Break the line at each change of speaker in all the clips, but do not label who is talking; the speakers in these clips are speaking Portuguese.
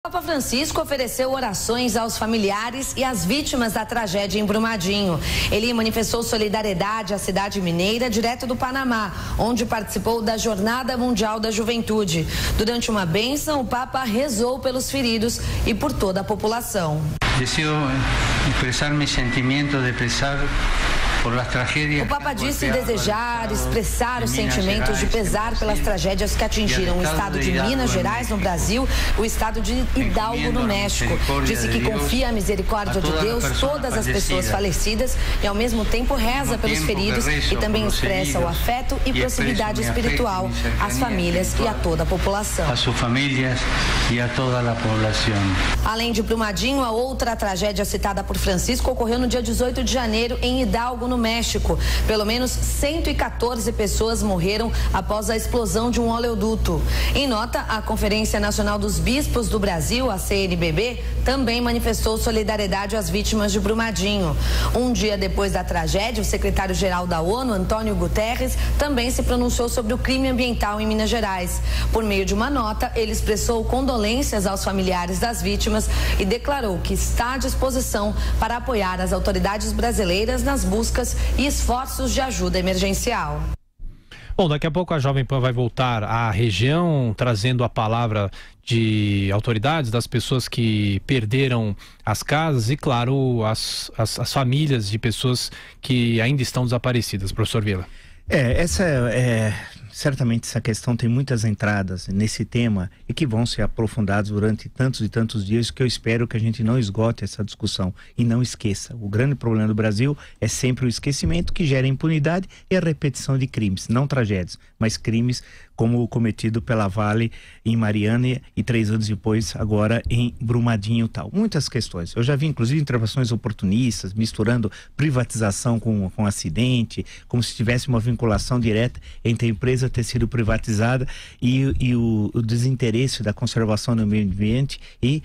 O Papa Francisco ofereceu orações aos familiares e às vítimas da tragédia em Brumadinho. Ele manifestou solidariedade à cidade mineira direto do Panamá, onde participou da Jornada Mundial da Juventude. Durante uma bênção, o Papa rezou pelos feridos e por toda a população.
Desejo expressar meu sentimento de pesar.
O Papa disse desejar expressar os sentimentos de pesar pelas tragédias que atingiram o estado de Minas Gerais, no Brasil, o estado de Hidalgo, no México. Disse que confia a misericórdia de Deus, todas as pessoas falecidas e, ao mesmo tempo, reza pelos feridos e também expressa o afeto e proximidade espiritual às famílias e a toda a população. Além de Brumadinho, a outra tragédia citada por Francisco ocorreu no dia 18 de janeiro em Hidalgo, no México. Pelo menos 114 pessoas morreram após a explosão de um oleoduto. Em nota, a Conferência Nacional dos Bispos do Brasil, a CNBB, também manifestou solidariedade às vítimas de Brumadinho. Um dia depois da tragédia, o secretário-geral da ONU, Antônio Guterres, também se pronunciou sobre o crime ambiental em Minas Gerais. Por meio de uma nota, ele expressou condolências aos familiares das vítimas e declarou que está à disposição para apoiar as autoridades brasileiras nas buscas e esforços de ajuda emergencial.
Bom, daqui a pouco a Jovem Pan vai voltar à região, trazendo a palavra de autoridades, das pessoas que perderam as casas e, claro, as famílias de pessoas que ainda estão desaparecidas. Professor Vila.
Certamente essa questão tem muitas entradas nesse tema e que vão ser aprofundadas durante tantos e tantos dias, que eu espero que a gente não esgote essa discussão e não esqueça. O grande problema do Brasil é sempre o esquecimento, que gera impunidade e a repetição de crimes, não tragédias, mas crimes como o cometido pela Vale em Mariana e 3 anos depois agora em Brumadinho e tal. Muitas questões. Eu já vi inclusive intervenções oportunistas, misturando privatização com acidente, como se tivesse uma vinculação direta entre a empresa ter sido privatizada e o desinteresse da conservação do meio ambiente e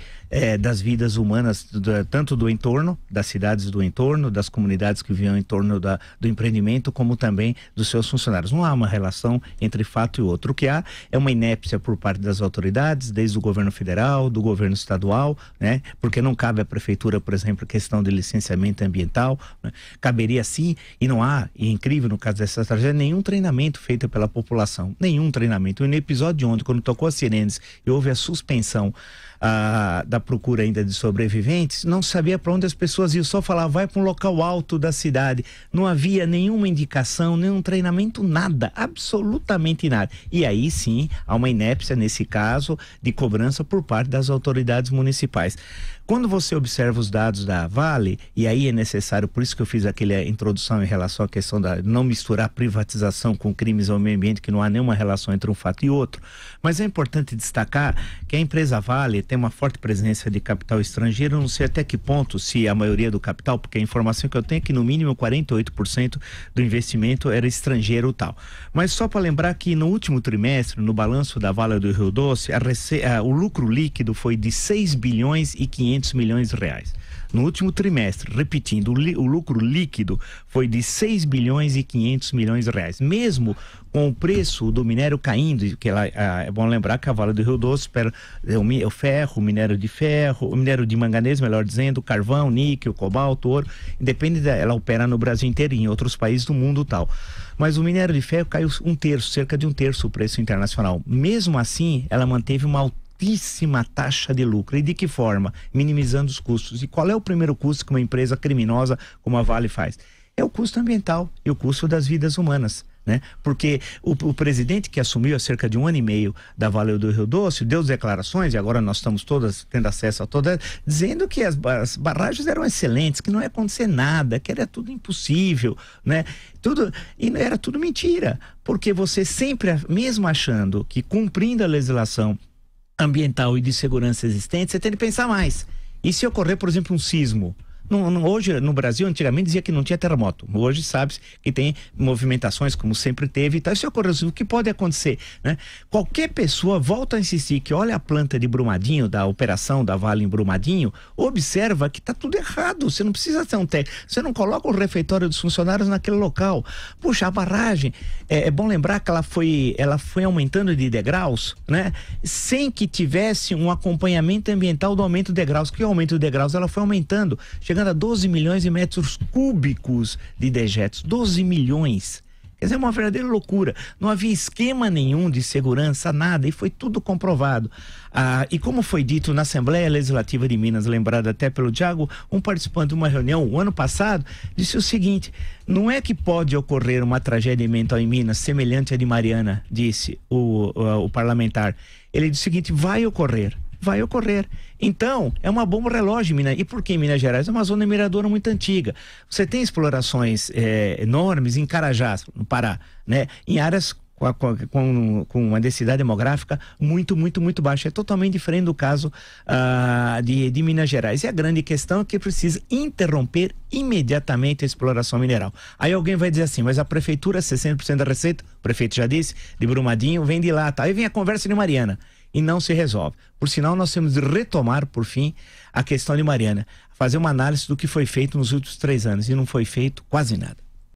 das vidas humanas, tanto do entorno, das cidades do entorno, das comunidades que viviam em torno do empreendimento, como também dos seus funcionários. Não há uma relação entre fato e outro. O que há é uma inépcia por parte das autoridades, desde o governo federal, do governo estadual, né? Porque não cabe à prefeitura, por exemplo, a questão de licenciamento ambiental, né? Caberia sim, e não há, e é incrível no caso dessa tragédia, nenhum treinamento feito pela população, nenhum treinamento. E no episódio de ontem, quando tocou as sirenes e houve a suspensão da procura ainda de sobreviventes, não sabia para onde as pessoas iam, só falava, vai para um local alto da cidade. Não havia nenhuma indicação, nenhum treinamento, nada, absolutamente nada. E aí sim, há uma inépcia nesse caso de cobrança por parte das autoridades municipais. Quando você observa os dados da Vale, e aí é necessário, por isso que eu fiz aquela introdução em relação à questão da não misturar privatização com crimes ao meio ambiente, que não há nenhuma relação entre um fato e outro, mas é importante destacar que a empresa Vale tem uma forte presença de capital estrangeiro. Não sei até que ponto, se a maioria do capital, porque a informação que eu tenho é que no mínimo 48% do investimento era estrangeiro tal. Mas só para lembrar que no último trimestre, no balanço da Vale do Rio Doce, o lucro líquido foi de 6 bilhões e 500 milhões de reais. No último trimestre, repetindo, o lucro líquido foi de 6 bilhões e 500 milhões de reais. Mesmo com o preço do minério caindo, que é bom lembrar que a Vale do Rio Doce o ferro, o minério de ferro, o minério de manganês, melhor dizendo, carvão, níquel, cobalto, ouro, independe ela opera no Brasil inteiro e em outros países do mundo tal. Mas o minério de ferro caiu cerca de um terço o preço internacional. Mesmo assim, ela manteve uma altíssima taxa de lucro. E de que forma? Minimizando os custos. E qual é o primeiro custo que uma empresa criminosa como a Vale faz? É o custo ambiental e o custo das vidas humanas, né? Porque o presidente que assumiu há cerca de 1 ano e meio da Vale do Rio Doce deu declarações, e agora nós estamos todas tendo acesso a todas, dizendo que as barragens eram excelentes, que não ia acontecer nada, que era tudo impossível, né? E era tudo mentira, porque você sempre, mesmo achando que cumprindo a legislação ambiental e de segurança existente, você tem que pensar mais. E se ocorrer, por exemplo, um sismo Hoje, no Brasil, antigamente dizia que não tinha terremoto. Hoje sabe-se que tem movimentações, como sempre teve e tal. Isso ocorreu. O que pode acontecer, né? Qualquer pessoa volta a insistir que olha a planta de Brumadinho, da operação da Vale em Brumadinho, observa que está tudo errado. Você não precisa ter um técnico. Você não coloca o refeitório dos funcionários naquele local. Puxa, a barragem, é bom lembrar que ela foi aumentando de degraus, né? Sem que tivesse um acompanhamento ambiental do aumento de degraus. Que o aumento de degraus ela foi aumentando, chegando a 12 milhões de metros cúbicos de dejetos. 12 milhões. Quer dizer, é uma verdadeira loucura. Não havia esquema nenhum de segurança, nada, e foi tudo comprovado. E como foi dito na Assembleia Legislativa de Minas, lembrado até pelo Thiago, um participante de uma reunião o ano passado, disse o seguinte: não é que pode ocorrer uma tragédia ambiental em Minas semelhante à de Mariana, disse o parlamentar. Ele disse o seguinte: vai ocorrer. Vai ocorrer. Então, é uma bomba relógio em Minas. E por que em Minas Gerais? É uma zona mineradora muito antiga. Você tem explorações enormes em Carajás, no Pará, né? Em áreas com uma densidade demográfica muito baixa. É totalmente diferente do caso de Minas Gerais. E a grande questão é que precisa interromper imediatamente a exploração mineral. Aí alguém vai dizer assim: mas a prefeitura, 60% da receita, o prefeito já disse, de Brumadinho, vem de lá, tá? Aí vem a conversa de Mariana e não se resolve. Por sinal, nós temos de retomar, por fim, a questão de Mariana, fazer uma análise do que foi feito nos últimos 3 anos, e não foi feito quase nada.